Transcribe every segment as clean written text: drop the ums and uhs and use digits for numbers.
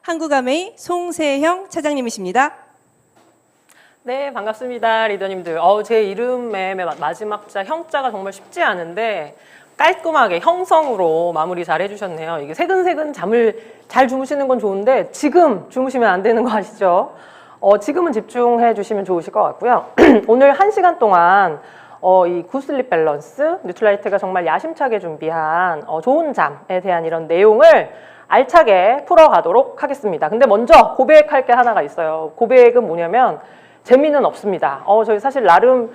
한국아메이 송세형 차장님이십니다. 네, 반갑습니다. 리더님들. 제 이름의 마지막 자 형자가 정말 쉽지 않은데 깔끔하게 형성으로 마무리 잘 해주셨네요. 이게 새근새근 잠을 잘 주무시는 건 좋은데 지금 주무시면 안 되는 거 아시죠? 지금은 집중해 주시면 좋으실 것 같고요. 오늘 1시간 동안 이 굿슬립 밸런스, 뉴트라이트가 정말 야심차게 준비한 좋은 잠에 대한 이런 내용을 알차게 풀어가도록 하겠습니다. 근데 먼저 고백할 게 하나가 있어요. 고백은 뭐냐면 재미는 없습니다. 저희 사실 나름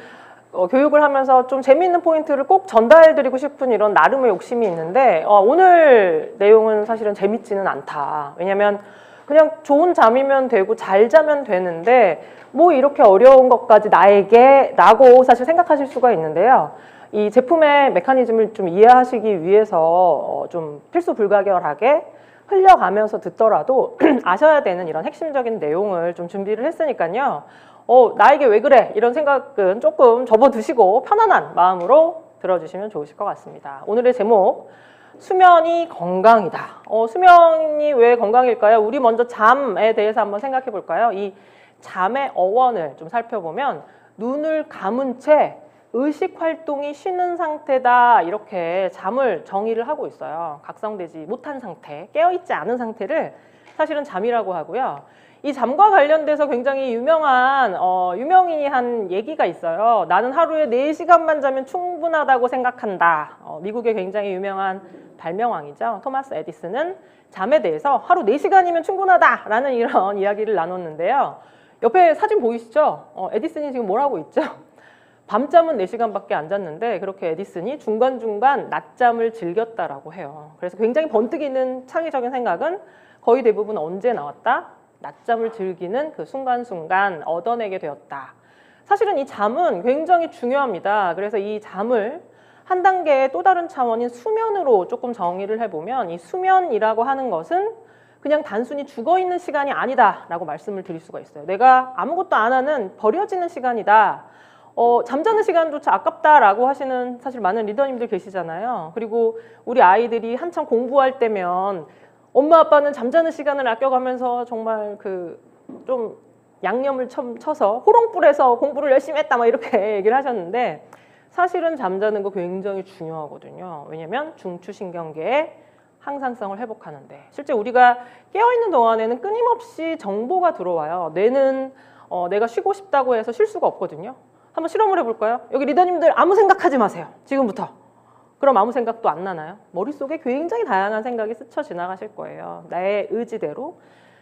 교육을 하면서 좀 재미있는 포인트를 꼭 전달드리고 싶은 이런 나름의 욕심이 있는데 오늘 내용은 사실은 재밌지는 않다. 왜냐면 그냥 좋은 잠이면 되고 잘 자면 되는데 뭐 이렇게 어려운 것까지 나에게 라고 사실 생각하실 수가 있는데요. 이 제품의 메커니즘을 좀 이해하시기 위해서 좀 필수 불가결하게 흘려가면서 듣더라도 아셔야 되는 이런 핵심적인 내용을 좀 준비를 했으니까요. 나에게 왜 그래? 이런 생각은 조금 접어두시고 편안한 마음으로 들어주시면 좋으실 것 같습니다. 오늘의 제목, 수면이 건강이다. 수면이 왜 건강일까요? 우리 먼저 잠에 대해서 한번 생각해 볼까요? 이 잠의 어원을 좀 살펴보면 눈을 감은 채 의식 활동이 쉬는 상태다, 이렇게 잠을 정의를 하고 있어요. 각성되지 못한 상태, 깨어있지 않은 상태를 사실은 잠이라고 하고요. 이 잠과 관련돼서 굉장히 유명한 유명인이 한 얘기가 있어요. 나는 하루에 4시간만 자면 충분하다고 생각한다. 미국의 굉장히 유명한 발명왕이죠. 토마스 에디슨은 잠에 대해서 하루 4시간이면 충분하다라는 이런 이야기를 나눴는데요. 옆에 사진 보이시죠? 에디슨이 지금 뭘 하고 있죠? 밤잠은 4시간밖에 안 잤는데 그렇게 에디슨이 중간중간 낮잠을 즐겼다라고 해요. 그래서 굉장히 번뜩이는 창의적인 생각은 거의 대부분 언제 나왔다? 낮잠을 즐기는 그 순간순간 얻어내게 되었다. 사실은 이 잠은 굉장히 중요합니다. 그래서 이 잠을 한 단계의 또 다른 차원인 수면으로 조금 정의를 해보면 이 수면이라고 하는 것은 그냥 단순히 죽어있는 시간이 아니다라고 말씀을 드릴 수가 있어요. 내가 아무것도 안 하는 버려지는 시간이다. 잠자는 시간조차 아깝다라고 하시는 사실 많은 리더님들 계시잖아요. 그리고 우리 아이들이 한참 공부할 때면 엄마 아빠는 잠자는 시간을 아껴가면서 정말 좀 양념을 쳐서 호롱불에서 공부를 열심히 했다 막 이렇게 얘기를 하셨는데 사실은 잠자는 거 굉장히 중요하거든요. 왜냐면 중추신경계의 항상성을 회복하는데 실제 우리가 깨어있는 동안에는 끊임없이 정보가 들어와요. 뇌는 내가 쉬고 싶다고 해서 쉴 수가 없거든요. 한번 실험을 해볼까요? 여기 리더님들 아무 생각하지 마세요. 지금부터. 그럼 아무 생각도 안 나나요? 머릿속에 굉장히 다양한 생각이 스쳐 지나가실 거예요. 나의 의지대로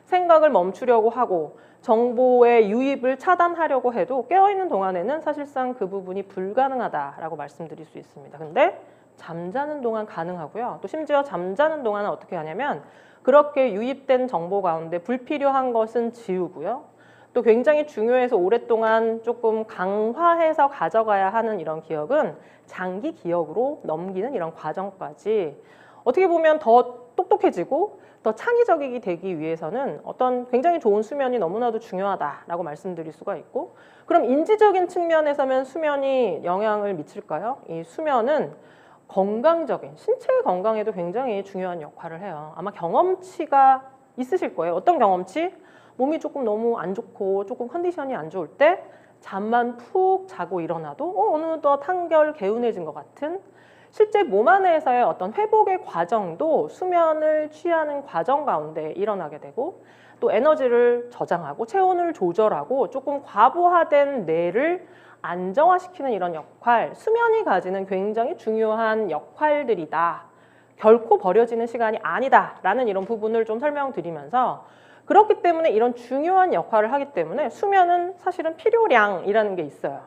생각을 멈추려고 하고 정보의 유입을 차단하려고 해도 깨어있는 동안에는 사실상 그 부분이 불가능하다라고 말씀드릴 수 있습니다. 근데 잠자는 동안 가능하고요. 또 심지어 잠자는 동안은 어떻게 하냐면 그렇게 유입된 정보 가운데 불필요한 것은 지우고요. 또 굉장히 중요해서 오랫동안 조금 강화해서 가져가야 하는 이런 기억은 장기 기억으로 넘기는 이런 과정까지 어떻게 보면 더 똑똑해지고 더 창의적이게 되기 위해서는 어떤 굉장히 좋은 수면이 너무나도 중요하다라고 말씀드릴 수가 있고, 그럼 인지적인 측면에서는 수면이 영향을 미칠까요? 이 수면은 건강적인 신체 건강에도 굉장히 중요한 역할을 해요. 아마 경험치가 있으실 거예요. 어떤 경험치? 몸이 조금 너무 안 좋고 조금 컨디션이 안 좋을 때 잠만 푹 자고 일어나도 어느덧 한결 개운해진 것 같은, 실제 몸 안에서의 어떤 회복의 과정도 수면을 취하는 과정 가운데 일어나게 되고, 또 에너지를 저장하고 체온을 조절하고 조금 과부하된 뇌를 안정화시키는 이런 역할, 수면이 가지는 굉장히 중요한 역할들이다. 결코 버려지는 시간이 아니다 라는 이런 부분을 좀 설명드리면서, 그렇기 때문에 이런 중요한 역할을 하기 때문에 수면은 사실은 필요량이라는 게 있어요.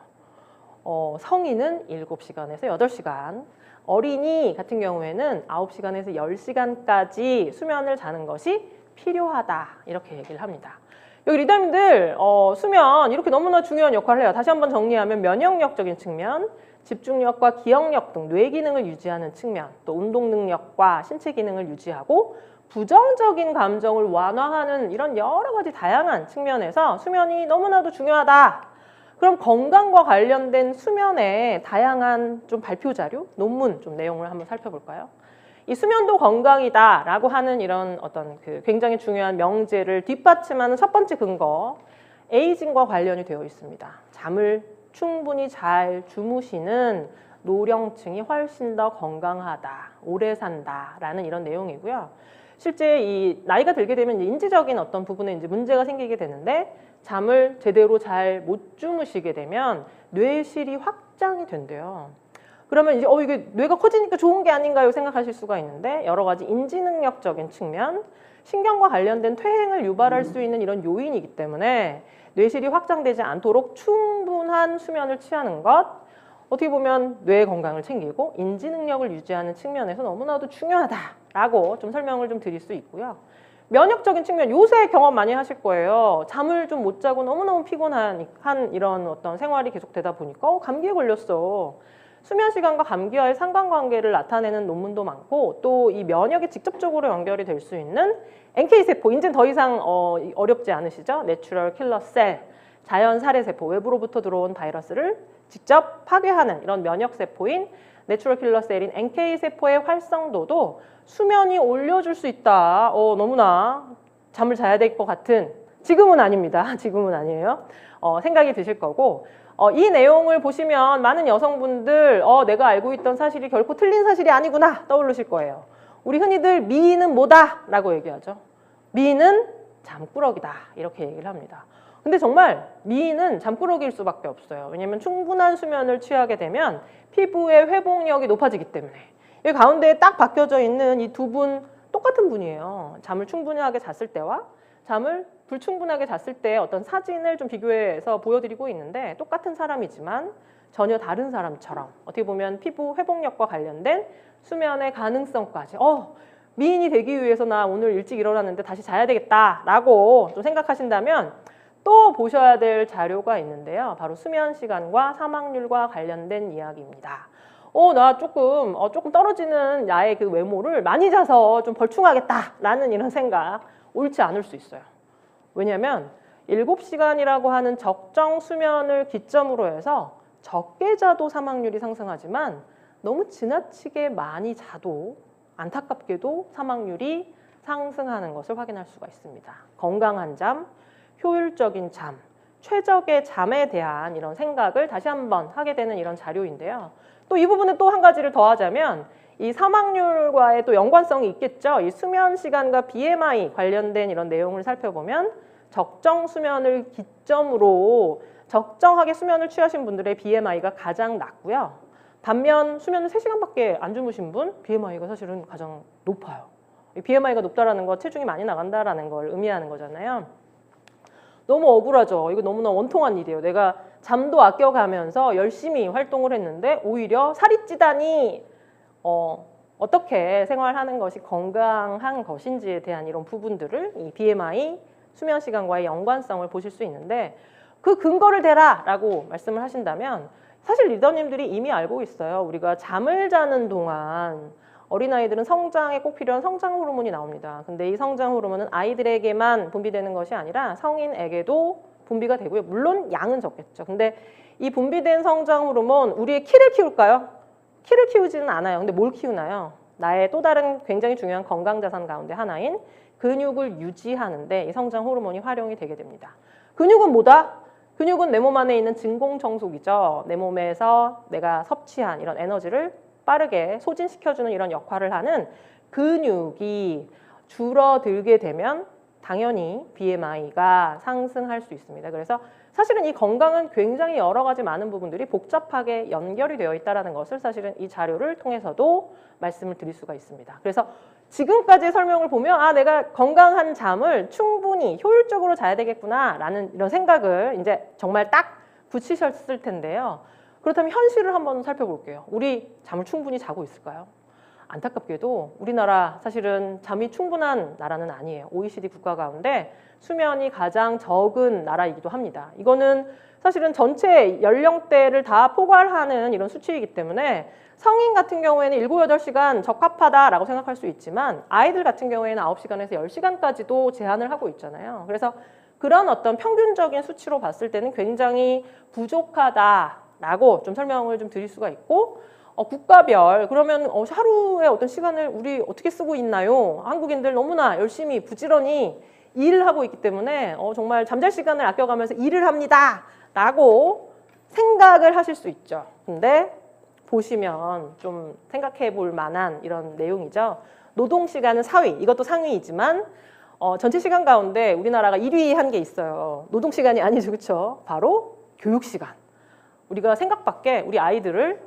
성인은 7시간에서 8시간, 어린이 같은 경우에는 9시간에서 10시간까지 수면을 자는 것이 필요하다, 이렇게 얘기를 합니다. 여기 리더님들 수면 이렇게 너무나 중요한 역할을 해요. 다시 한번 정리하면 면역력적인 측면, 집중력과 기억력 등 뇌 기능을 유지하는 측면, 또 운동 능력과 신체 기능을 유지하고 부정적인 감정을 완화하는 이런 여러 가지 다양한 측면에서 수면이 너무나도 중요하다. 그럼 건강과 관련된 수면의 다양한 좀 발표 자료, 논문 좀 내용을 한번 살펴볼까요? 이 수면도 건강이다라고 하는 이런 어떤 그 굉장히 중요한 명제를 뒷받침하는 첫 번째 근거, 에이징과 관련이 되어 있습니다. 잠을 충분히 잘 주무시는 노령층이 훨씬 더 건강하다, 오래 산다라는 이런 내용이고요. 실제 이 나이가 들게 되면 인지적인 어떤 부분에 이제 문제가 생기게 되는데 잠을 제대로 잘 못 주무시게 되면 뇌실이 확장이 된대요. 그러면 이제 이게 뇌가 커지니까 좋은 게 아닌가요? 생각하실 수가 있는데 여러 가지 인지 능력적인 측면, 신경과 관련된 퇴행을 유발할 수 있는 이런 요인이기 때문에 뇌실이 확장되지 않도록 충분한 수면을 취하는 것, 어떻게 보면 뇌 건강을 챙기고 인지 능력을 유지하는 측면에서 너무나도 중요하다라고 좀 설명을 좀 드릴 수 있고요. 면역적인 측면, 요새 경험 많이 하실 거예요. 잠을 좀 못 자고 너무너무 피곤한 이런 어떤 생활이 계속되다 보니까 감기에 걸렸어. 수면 시간과 감기와의 상관관계를 나타내는 논문도 많고 또 이 면역에 직접적으로 연결이 될 수 있는 NK세포, 이제는 더 이상 어렵지 않으시죠? 내추럴 킬러 셀, 자연 살해세포, 외부로부터 들어온 바이러스를 직접 파괴하는 이런 면역세포인 내추럴 킬러 셀인 NK세포의 활성도도 수면이 올려줄 수 있다. 너무나 잠을 자야 될 것 같은, 지금은 아닙니다. 지금은 아니에요. 생각이 드실 거고, 이 내용을 보시면 많은 여성분들 내가 알고 있던 사실이 결코 틀린 사실이 아니구나 떠오르실 거예요. 우리 흔히들 미인은 뭐다? 라고 얘기하죠. 미인은 잠꾸러기다. 이렇게 얘기를 합니다. 근데 정말 미인은 잠꾸러기일 수밖에 없어요. 왜냐하면 충분한 수면을 취하게 되면 피부의 회복력이 높아지기 때문에. 여기 가운데에 딱 박혀져 있는 이 두 분 똑같은 분이에요. 잠을 충분하게 잤을 때와 잠을 불충분하게 잤을 때 어떤 사진을 좀 비교해서 보여드리고 있는데 똑같은 사람이지만 전혀 다른 사람처럼 어떻게 보면 피부 회복력과 관련된 수면의 가능성까지 미인이 되기 위해서 나 오늘 일찍 일어났는데 다시 자야 되겠다라고 좀 생각하신다면 또 보셔야 될 자료가 있는데요. 바로 수면 시간과 사망률과 관련된 이야기입니다. 나 조금 떨어지는 나의 그 외모를 많이 자서 좀 벌충하겠다라는 이런 생각 옳지 않을 수 있어요. 왜냐하면 7시간이라고 하는 적정 수면을 기점으로 해서 적게 자도 사망률이 상승하지만 너무 지나치게 많이 자도 안타깝게도 사망률이 상승하는 것을 확인할 수가 있습니다. 건강한 잠, 효율적인 잠, 최적의 잠에 대한 이런 생각을 다시 한번 하게 되는 이런 자료인데요. 또 이 부분은 또 한 가지를 더하자면 이 사망률과의 또 연관성이 있겠죠. 이 수면 시간과 BMI 관련된 이런 내용을 살펴보면 적정 수면을 기점으로 적정하게 수면을 취하신 분들의 BMI가 가장 낮고요. 반면 수면을 3시간밖에 안 주무신 분 BMI가 사실은 가장 높아요. 이 BMI가 높다라는 거 체중이 많이 나간다라는 걸 의미하는 거잖아요. 너무 억울하죠. 이거 너무나 원통한 일이에요. 내가 잠도 아껴가면서 열심히 활동을 했는데 오히려 살이 찌다니 어떻게 생활하는 것이 건강한 것인지에 대한 이런 부분들을 이 BMI, 수면 시간과의 연관성을 보실 수 있는데 그 근거를 대라라고 말씀을 하신다면 사실 리더님들이 이미 알고 있어요. 우리가 잠을 자는 동안 어린아이들은 성장에 꼭 필요한 성장 호르몬이 나옵니다. 근데 이 성장 호르몬은 아이들에게만 분비되는 것이 아니라 성인에게도 분비가 되고요. 물론 양은 적겠죠. 근데 이 분비된 성장 호르몬 우리의 키를 키울까요? 키를 키우지는 않아요. 근데 뭘 키우나요? 나의 또 다른 굉장히 중요한 건강 자산 가운데 하나인 근육을 유지하는데 이 성장 호르몬이 활용이 되게 됩니다. 근육은 뭐다? 근육은 내 몸 안에 있는 진공청소기죠. 내 몸에서 내가 섭취한 이런 에너지를 빠르게 소진시켜주는 이런 역할을 하는 근육이 줄어들게 되면 당연히 BMI가 상승할 수 있습니다. 그래서 사실은 이 건강은 굉장히 여러 가지 많은 부분들이 복잡하게 연결이 되어 있다는 것을 사실은 이 자료를 통해서도 말씀을 드릴 수가 있습니다. 그래서 지금까지의 설명을 보면 내가 건강한 잠을 충분히 효율적으로 자야 되겠구나라는 이런 생각을 이제 정말 딱 붙이셨을 텐데요. 그렇다면 현실을 한번 살펴볼게요. 우리 잠을 충분히 자고 있을까요? 안타깝게도 우리나라 사실은 잠이 충분한 나라는 아니에요. OECD 국가 가운데 수면이 가장 적은 나라이기도 합니다. 이거는 사실은 전체 연령대를 다 포괄하는 이런 수치이기 때문에 성인 같은 경우에는 7, 8시간 적합하다라고 생각할 수 있지만 아이들 같은 경우에는 9시간에서 10시간까지도 제한을 하고 있잖아요. 그래서 그런 어떤 평균적인 수치로 봤을 때는 굉장히 부족하다라고 좀 설명을 좀 드릴 수가 있고 국가별 그러면 하루에 어떤 시간을 우리 어떻게 쓰고 있나요? 한국인들 너무나 열심히 부지런히 일을 하고 있기 때문에 정말 잠잘 시간을 아껴가면서 일을 합니다 라고 생각을 하실 수 있죠. 근데 보시면 좀 생각해 볼 만한 이런 내용이죠. 노동시간은 4위, 이것도 상위이지만 전체 시간 가운데 우리나라가 1위 한 게 있어요. 노동시간이 아니죠, 그렇죠? 바로 교육시간. 우리가 생각밖에 우리 아이들을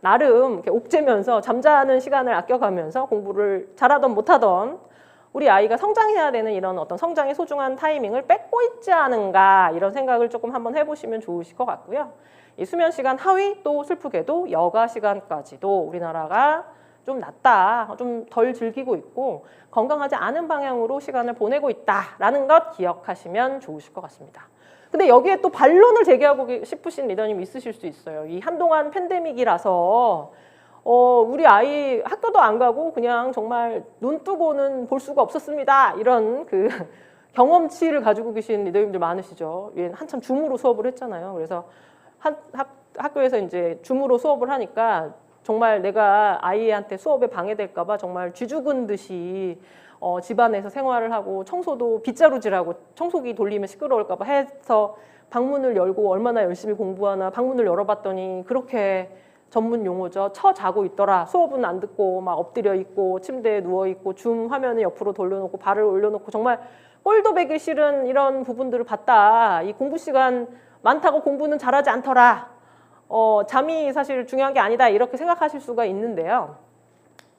나름 이렇게 옥죄면서 잠자는 시간을 아껴가면서 공부를 잘하던 못하던 우리 아이가 성장해야 되는 이런 어떤 성장의 소중한 타이밍을 뺏고 있지 않은가 이런 생각을 조금 한번 해보시면 좋으실 것 같고요. 이 수면 시간 하위 또 슬프게도 여가 시간까지도 우리나라가 좀 낮다, 좀 덜 즐기고 있고 건강하지 않은 방향으로 시간을 보내고 있다라는 것 기억하시면 좋으실 것 같습니다. 근데 여기에 또 반론을 제기하고 싶으신 리더님 있으실 수 있어요. 이 한동안 팬데믹이라서 우리 아이 학교도 안 가고 그냥 정말 눈 뜨고는 볼 수가 없었습니다. 이런 그 경험치를 가지고 계신 리더님들 많으시죠. 한참 줌으로 수업을 했잖아요. 그래서 학교에서 이제 줌으로 수업을 하니까 정말 내가 아이한테 수업에 방해될까 봐 정말 쥐죽은 듯이 집안에서 생활을 하고 청소도 빗자루질하고 청소기 돌리면 시끄러울까 봐 해서 방문을 열고 얼마나 열심히 공부하나 방문을 열어봤더니 그렇게 전문 용어죠. 자고 있더라. 수업은 안 듣고 막 엎드려 있고 침대에 누워 있고 줌 화면을 옆으로 돌려놓고 발을 올려놓고 정말 꼴도 배기 싫은 이런 부분들을 봤다. 이 공부 시간 많다고 공부는 잘하지 않더라. 잠이 사실 중요한 게 아니다. 이렇게 생각하실 수가 있는데요.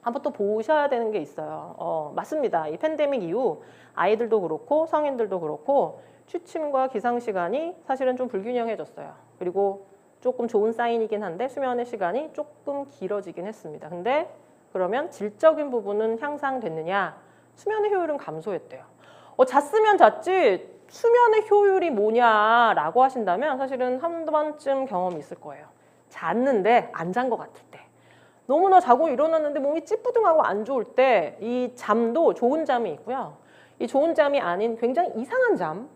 한번 또 보셔야 되는 게 있어요. 맞습니다. 이 팬데믹 이후 아이들도 그렇고 성인들도 그렇고 취침과 기상 시간이 사실은 좀 불균형해졌어요. 그리고 조금 좋은 사인이긴 한데 수면의 시간이 조금 길어지긴 했습니다. 근데 그러면 질적인 부분은 향상됐느냐? 수면의 효율은 감소했대요. 잤으면 잤지 수면의 효율이 뭐냐라고 하신다면 사실은 한 번쯤 경험이 있을 거예요. 잤는데 안 잔 것 같을 때. 너무나 자고 일어났는데 몸이 찌뿌둥하고 안 좋을 때 이 잠도 좋은 잠이 있고요. 이 좋은 잠이 아닌 굉장히 이상한 잠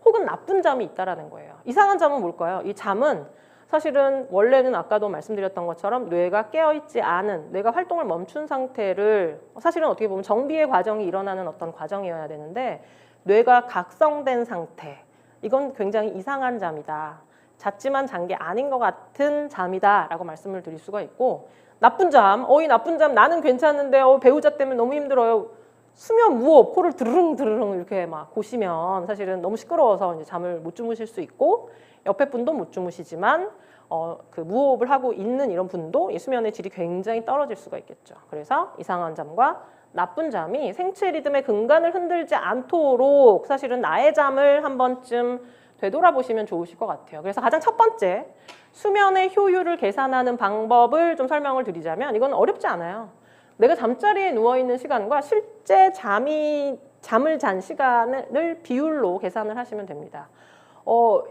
혹은 나쁜 잠이 있다라는 거예요. 이상한 잠은 뭘까요? 이 잠은 사실은 원래는 아까도 말씀드렸던 것처럼 뇌가 깨어있지 않은, 뇌가 활동을 멈춘 상태를 사실은 어떻게 보면 정비의 과정이 일어나는 어떤 과정이어야 되는데 뇌가 각성된 상태, 이건 굉장히 이상한 잠이다. 잤지만 잔 게 아닌 것 같은 잠이다 라고 말씀을 드릴 수가 있고, 나쁜 잠, 이 나쁜 잠 나는 괜찮은데 배우자 때문에 너무 힘들어요. 수면 무호흡, 코를 드르릉 드르릉 이렇게 막 고시면 사실은 너무 시끄러워서 이제 잠을 못 주무실 수 있고, 옆에 분도 못 주무시지만 그 무호흡을 하고 있는 이런 분도 이 수면의 질이 굉장히 떨어질 수가 있겠죠. 그래서 이상한 잠과 나쁜 잠이 생체 리듬의 근간을 흔들지 않도록 사실은 나의 잠을 한 번쯤 되돌아보시면 좋으실 것 같아요. 그래서 가장 첫 번째, 수면의 효율을 계산하는 방법을 좀 설명을 드리자면 이건 어렵지 않아요. 내가 잠자리에 누워있는 시간과 실제 잠을 잔 시간을 비율로 계산을 하시면 됩니다.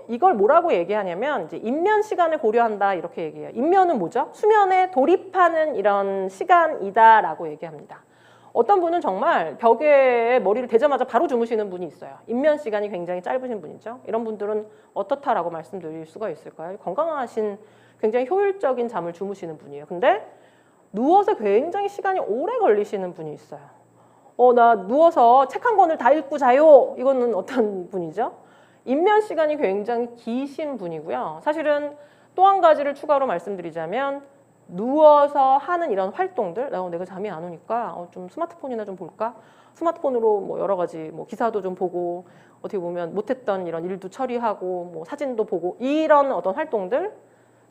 이걸 뭐라고 얘기하냐면 이제 입면 시간을 고려한다 이렇게 얘기해요. 입면은 뭐죠? 수면에 돌입하는 이런 시간이다라고 얘기합니다. 어떤 분은 정말 벽에 머리를 대자마자 바로 주무시는 분이 있어요. 입면 시간이 굉장히 짧으신 분이죠. 이런 분들은 어떻다라고 말씀드릴 수가 있을까요? 건강하신 굉장히 효율적인 잠을 주무시는 분이에요. 근데 누워서 굉장히 시간이 오래 걸리시는 분이 있어요. 나 누워서 책 한 권을 다 읽고 자요. 이거는 어떤 분이죠? 입면 시간이 굉장히 기신 분이고요. 사실은 또 한 가지를 추가로 말씀드리자면 누워서 하는 이런 활동들, 내가 잠이 안 오니까 좀 스마트폰이나 좀 볼까? 스마트폰으로 뭐 여러 가지 뭐 기사도 좀 보고 어떻게 보면 못했던 이런 일도 처리하고 뭐 사진도 보고 이런 어떤 활동들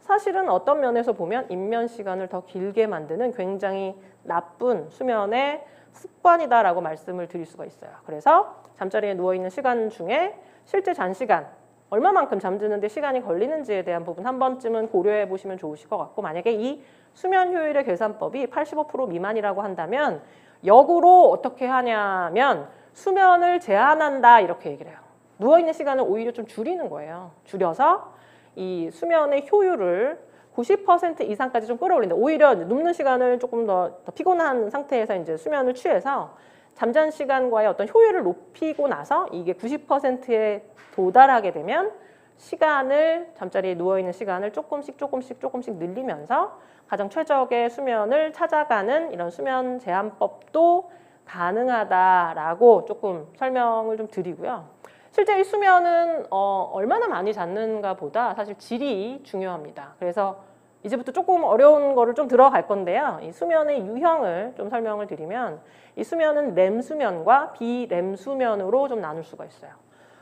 사실은 어떤 면에서 보면 입면 시간을 더 길게 만드는 굉장히 나쁜 수면의 습관이다라고 말씀을 드릴 수가 있어요. 그래서 잠자리에 누워있는 시간 중에 실제 잔 시간, 얼마만큼 잠드는데 시간이 걸리는지에 대한 부분 한 번쯤은 고려해 보시면 좋으실 것 같고, 만약에 이 수면 효율의 계산법이 85% 미만이라고 한다면 역으로 어떻게 하냐면 수면을 제한한다 이렇게 얘기를 해요. 누워있는 시간을 오히려 좀 줄이는 거예요. 줄여서 이 수면의 효율을 90% 이상까지 좀 끌어올린다. 오히려 눕는 시간을 조금 더 피곤한 상태에서 이제 수면을 취해서 잠잔 시간과의 어떤 효율을 높이고 나서 이게 90%에 도달하게 되면 시간을 잠자리에 누워있는 시간을 조금씩 늘리면서 가장 최적의 수면을 찾아가는 이런 수면 제한법도 가능하다라고 조금 설명을 좀 드리고요. 실제 이 수면은 얼마나 많이 잤는가 보다 사실 질이 중요합니다. 그래서 이제부터 조금 어려운 거를 좀 들어갈 건데요. 이 수면의 유형을 좀 설명을 드리면 이 수면은 렘 수면과 비렘 수면으로 좀 나눌 수가 있어요.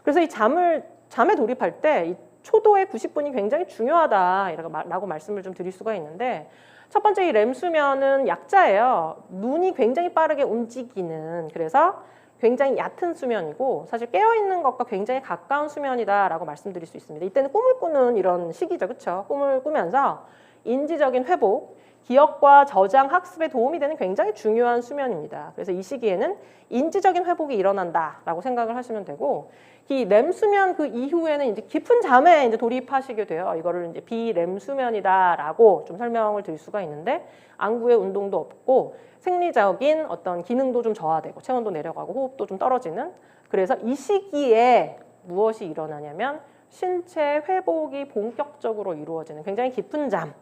그래서 이 잠에 돌입할 때 이 초도의 90분이 굉장히 중요하다라고 말씀을 좀 드릴 수가 있는데 첫 번째 이 렘 수면은 약자예요. 눈이 굉장히 빠르게 움직이는 그래서 굉장히 얕은 수면이고 사실 깨어있는 것과 굉장히 가까운 수면이다라고 말씀드릴 수 있습니다. 이때는 꿈을 꾸는 이런 시기죠. 그렇죠? 꿈을 꾸면서 인지적인 회복, 기억과 저장, 학습에 도움이 되는 굉장히 중요한 수면입니다. 그래서 이 시기에는 인지적인 회복이 일어난다라고 생각을 하시면 되고 이 렘 수면 그 이후에는 이제 깊은 잠에 이제 돌입하시게 돼요. 이거를 이제 비렘 수면이다라고 좀 설명을 드릴 수가 있는데 안구의 운동도 없고 생리적인 어떤 기능도 좀 저하되고 체온도 내려가고 호흡도 좀 떨어지는 그래서 이 시기에 무엇이 일어나냐면 신체 회복이 본격적으로 이루어지는 굉장히 깊은 잠,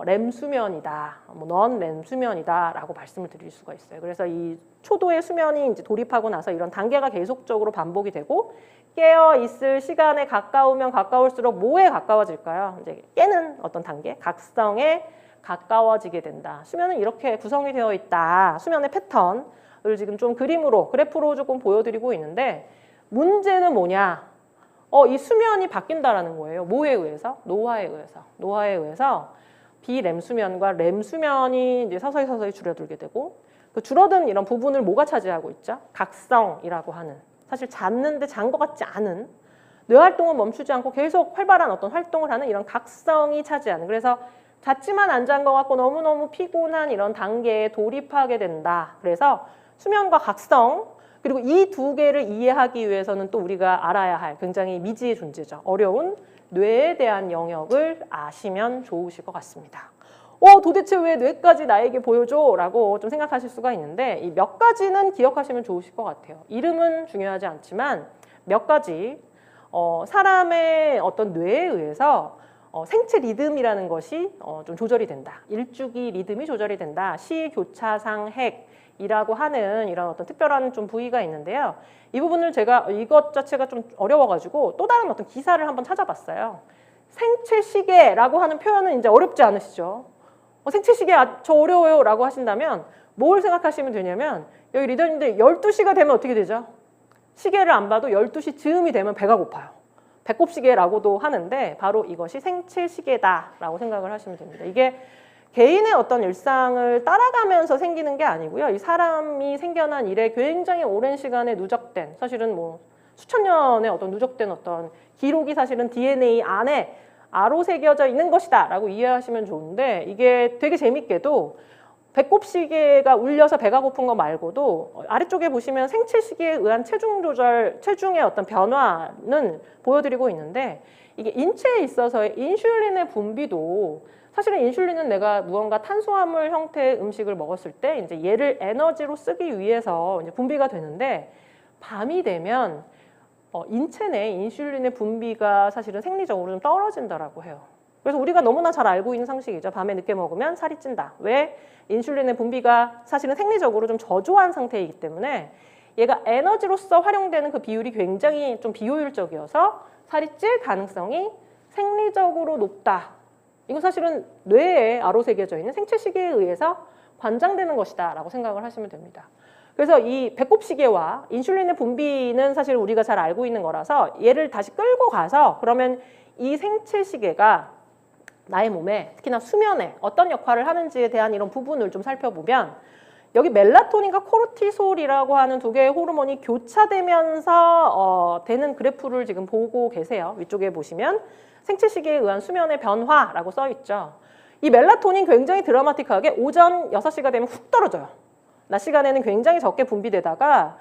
렘 수면이다, 넌 렘 수면이다라고 말씀을 드릴 수가 있어요. 그래서 이 초도의 수면이 이제 돌입하고 나서 이런 단계가 계속적으로 반복이 되고 깨어 있을 시간에 가까우면 가까울수록 뭐에 가까워질까요? 이제 깨는 어떤 단계, 각성에 가까워지게 된다. 수면은 이렇게 구성이 되어 있다. 수면의 패턴을 지금 좀 그림으로, 그래프로 조금 보여드리고 있는데 문제는 뭐냐? 이 수면이 바뀐다라는 거예요. 뭐에 의해서? 노화에 의해서. 노화에 의해서 비렘 수면과 렘 수면이 이제 서서히 줄어들게 되고 그 줄어든 이런 부분을 뭐가 차지하고 있죠? 각성이라고 하는 사실 잤는데 잔 것 같지 않은 뇌 활동은 멈추지 않고 계속 활발한 어떤 활동을 하는 이런 각성이 차지하는 그래서 잤지만 안 잔 것 같고 너무너무 피곤한 이런 단계에 돌입하게 된다. 그래서 수면과 각성 그리고 이 두 개를 이해하기 위해서는 또 우리가 알아야 할 굉장히 미지의 존재죠. 어려운 뇌에 대한 영역을 아시면 좋으실 것 같습니다. 도대체 왜 뇌까지 나에게 보여줘? 라고 좀 생각하실 수가 있는데 이 몇 가지는 기억하시면 좋으실 것 같아요. 이름은 중요하지 않지만 몇 가지 사람의 어떤 뇌에 의해서 생체 리듬이라는 것이 좀 조절이 된다. 일주기 리듬이 조절이 된다. 시교차상 핵이라고 하는 이런 어떤 특별한 좀 부위가 있는데요. 이 부분을 제가 이것 자체가 좀 어려워가지고 또 다른 어떤 기사를 한번 찾아봤어요. 생체 시계라고 하는 표현은 이제 어렵지 않으시죠? 생체 시계 저 어려워요 라고 하신다면 뭘 생각하시면 되냐면 여기 리더님들 12시가 되면 어떻게 되죠? 시계를 안 봐도 12시 즈음이 되면 배가 고파요. 배꼽시계라고도 하는데 바로 이것이 생체시계다라고 생각을 하시면 됩니다. 이게 개인의 어떤 일상을 따라가면서 생기는 게 아니고요. 이 사람이 생겨난 이래 굉장히 오랜 시간에 누적된 사실은 뭐 수천 년의 어떤 누적된 어떤 기록이 사실은 DNA 안에 아로 새겨져 있는 것이다 라고 이해하시면 좋은데 이게 되게 재밌게도 배꼽시계가 울려서 배가 고픈 거 말고도 아래쪽에 보시면 생체시계에 의한 체중 조절, 체중의 어떤 변화는 보여드리고 있는데 이게 인체에 있어서의 인슐린의 분비도 사실은 인슐린은 내가 무언가 탄수화물 형태의 음식을 먹었을 때 이제 얘를 에너지로 쓰기 위해서 이제 분비가 되는데 밤이 되면 인체 내 인슐린의 분비가 사실은 생리적으로 좀 떨어진다라고 해요. 그래서 우리가 너무나 잘 알고 있는 상식이죠. 밤에 늦게 먹으면 살이 찐다. 왜? 인슐린의 분비가 사실은 생리적으로 좀 저조한 상태이기 때문에 얘가 에너지로서 활용되는 그 비율이 굉장히 좀 비효율적이어서 살이 찔 가능성이 생리적으로 높다. 이건 사실은 뇌에 아로 새겨져 있는 생체시계에 의해서 관장되는 것이다 라고 생각을 하시면 됩니다. 그래서 이 배꼽시계와 인슐린의 분비는 사실 우리가 잘 알고 있는 거라서 얘를 다시 끌고 가서 그러면 이 생체시계가 나의 몸에 특히나 수면에 어떤 역할을 하는지에 대한 이런 부분을 좀 살펴보면 여기 멜라토닌과 코르티솔이라고 하는 두 개의 호르몬이 교차되면서 되는 그래프를 지금 보고 계세요. 위쪽에 보시면 생체시계에 의한 수면의 변화라고 써 있죠. 이 멜라토닌 굉장히 드라마틱하게 오전 6시가 되면 훅 떨어져요. 낮 시간에는 굉장히 적게 분비되다가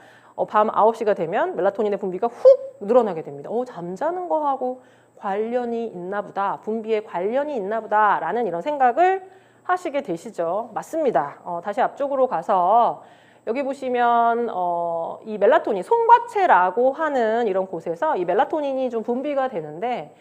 밤 9시가 되면 멜라토닌의 분비가 훅 늘어나게 됩니다. 잠자는 거하고 관련이 있나 보다, 분비에 관련이 있나 보다 라는 이런 생각을 하시게 되시죠. 맞습니다. 다시 앞쪽으로 가서 여기 보시면 이 멜라토닌, 송과체라고 하는 이런 곳에서 이 멜라토닌이 좀 분비가 되는데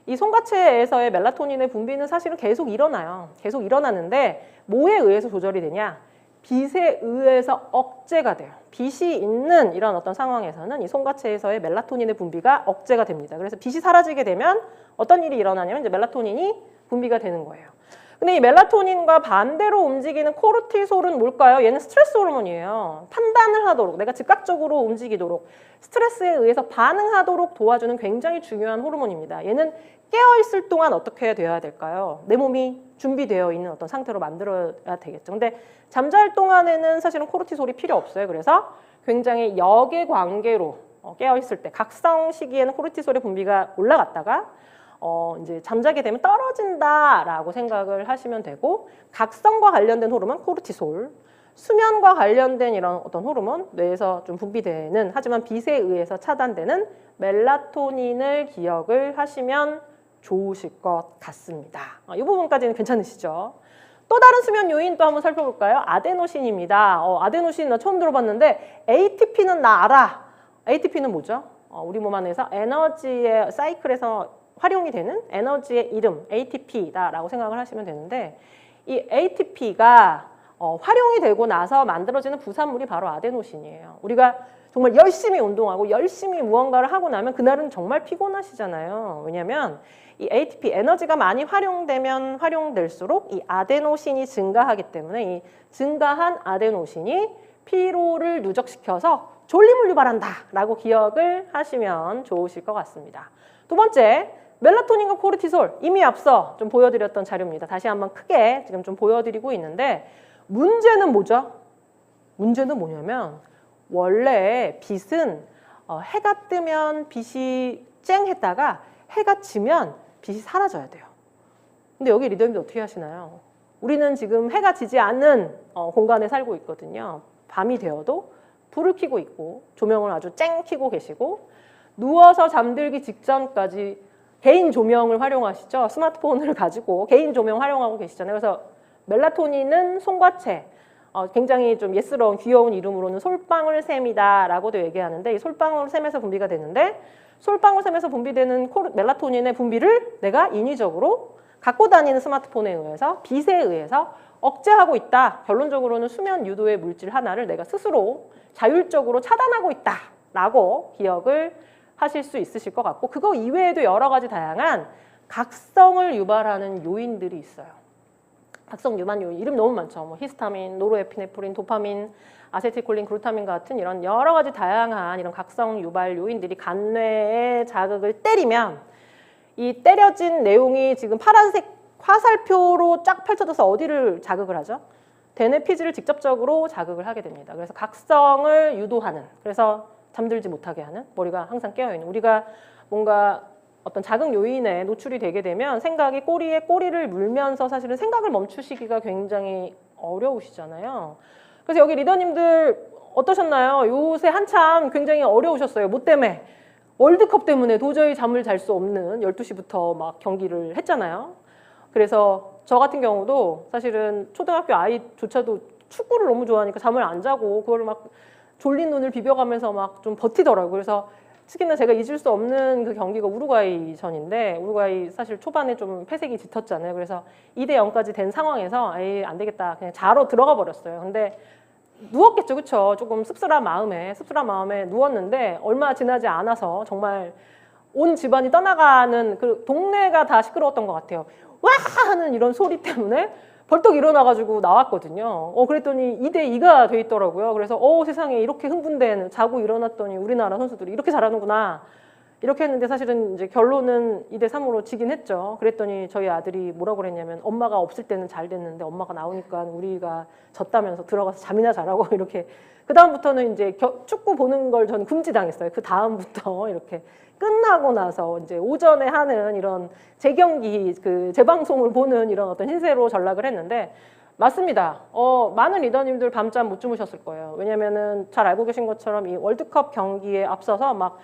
이 송과체에서의 멜라토닌의 분비는 사실은 계속 일어나요. 계속 일어나는데 뭐에 의해서 조절이 되냐? 빛에 의해서 억제가 돼요. 빛이 있는 이런 어떤 상황에서는 이 송과체에서의 멜라토닌의 분비가 억제가 됩니다. 그래서 빛이 사라지게 되면 어떤 일이 일어나냐면 이제 멜라토닌이 분비가 되는 거예요. 근데 이 멜라토닌과 반대로 움직이는 코르티솔은 뭘까요? 얘는 스트레스 호르몬이에요. 판단을 하도록, 내가 즉각적으로 움직이도록, 스트레스에 의해서 반응하도록 도와주는 굉장히 중요한 호르몬입니다. 얘는 깨어있을 동안 어떻게 돼야 될까요? 내 몸이 준비되어 있는 어떤 상태로 만들어야 되겠죠. 근데 잠잘 동안에는 사실은 코르티솔이 필요 없어요. 그래서 굉장히 역의 관계로 깨어있을 때, 각성 시기에는 코르티솔의 분비가 올라갔다가 이제 잠자게 되면 떨어진다라고 생각을 하시면 되고, 각성과 관련된 호르몬 코르티솔, 수면과 관련된 이런 어떤 호르몬, 뇌에서 좀 분비되는 하지만 빛에 의해서 차단되는 멜라토닌을 기억을 하시면 좋으실 것 같습니다. 이 부분까지는 괜찮으시죠? 또 다른 수면 요인 또 한번 살펴볼까요? 아데노신입니다. 아데노신 나 처음 들어봤는데 ATP는 나 알아. ATP는 뭐죠? 우리 몸 안에서 에너지의 사이클에서 활용이 되는 에너지의 이름 ATP다라고 생각을 하시면 되는데, 이 ATP가 활용이 되고 나서 만들어지는 부산물이 바로 아데노신이에요. 우리가 정말 열심히 운동하고 열심히 무언가를 하고 나면 그날은 정말 피곤하시잖아요. 왜냐하면 이 ATP 에너지가 많이 활용되면 활용될수록 이 아데노신이 증가하기 때문에 이 증가한 아데노신이 피로를 누적시켜서 졸림을 유발한다 라고 기억을 하시면 좋으실 것 같습니다. 두 번째, 멜라토닌과 코르티솔, 이미 앞서 좀 보여드렸던 자료입니다. 다시 한번 크게 지금 좀 보여드리고 있는데, 문제는 뭐죠? 문제는 뭐냐면 원래 빛은 해가 뜨면 빛이 쨍했다가 해가 지면 빛이 사라져야 돼요. 근데 여기 리더님들 어떻게 하시나요? 우리는 지금 해가 지지 않는 공간에 살고 있거든요. 밤이 되어도 불을 켜고 있고 조명을 아주 쨍 켜고 계시고, 누워서 잠들기 직전까지 개인 조명을 활용하시죠. 스마트폰을 가지고 개인 조명 활용하고 계시잖아요. 그래서 멜라토닌은 송과체, 굉장히 좀 예스러운 귀여운 이름으로는 솔방울샘이다라고도 얘기하는데, 이 솔방울샘에서 분비가 되는데, 솔방울샘에서 분비되는 멜라토닌의 분비를 내가 인위적으로 갖고 다니는 스마트폰에 의해서, 빛에 의해서 억제하고 있다. 결론적으로는 수면 유도의 물질 하나를 내가 스스로 자율적으로 차단하고 있다라고 기억을 하실 수 있으실 것 같고, 그거 이외에도 여러 가지 다양한 각성을 유발하는 요인들이 있어요. 각성 유발 요인 이름 너무 많죠. 뭐 히스타민, 노르에피네프린, 도파민, 아세틸콜린, 글루타민 같은 이런 여러 가지 다양한 이런 각성 유발 요인들이 간뇌의 자극을 때리면, 이 때려진 내용이 지금 파란색 화살표로 쫙 펼쳐져서 어디를 자극을 하죠? 대뇌 피지를 직접적으로 자극을 하게 됩니다. 그래서 각성을 유도하는, 그래서 잠들지 못하게 하는, 머리가 항상 깨어있는, 우리가 뭔가 어떤 자극 요인에 노출이 되게 되면 생각이 꼬리에 꼬리를 물면서 사실은 생각을 멈추시기가 굉장히 어려우시잖아요. 그래서 여기 리더님들 어떠셨나요? 요새 한참 굉장히 어려우셨어요. 뭐 때문에? 월드컵 때문에 도저히 잠을 잘 수 없는 12시부터 막 경기를 했잖아요. 그래서 저 같은 경우도 사실은 초등학교 아이조차도 축구를 너무 좋아하니까 잠을 안 자고 그걸 막 졸린 눈을 비벼가면서 막 좀 버티더라고요. 그래서 특히나 제가 잊을 수 없는 그 경기가 우루과이전인데, 우루과이 사실 초반에 좀 패색이 짙었잖아요. 그래서 2대 0까지 된 상황에서 에이 안 되겠다 그냥 자러 들어가 버렸어요. 근데 누웠겠죠, 그쵸? 조금 씁쓸한 마음에 누웠는데 얼마 지나지 않아서 정말 온 집안이 떠나가는, 그 동네가 다 시끄러웠던 것 같아요. 와 하는 이런 소리 때문에 벌떡 일어나가지고 나왔거든요. 그랬더니 2대 2가 돼 있더라고요. 그래서 세상에 이렇게 흥분된, 자고 일어났더니 우리나라 선수들이 이렇게 잘하는구나. 이렇게 했는데 사실은 이제 결론은 2대 3으로 지긴 했죠. 그랬더니 저희 아들이 뭐라고 그랬냐면, 엄마가 없을 때는 잘 됐는데 엄마가 나오니까 우리가 졌다면서 들어가서 잠이나 자라고 이렇게. 그 다음부터는 이제 축구 보는 걸 저는 금지당했어요. 그 다음부터 이렇게 끝나고 나서 이제 오전에 하는 이런 재경기, 그 재방송을 보는 이런 어떤 신세로 전락을 했는데, 맞습니다. 많은 리더님들 밤잠 못 주무셨을 거예요. 왜냐면은 잘 알고 계신 것처럼 이 월드컵 경기에 앞서서 막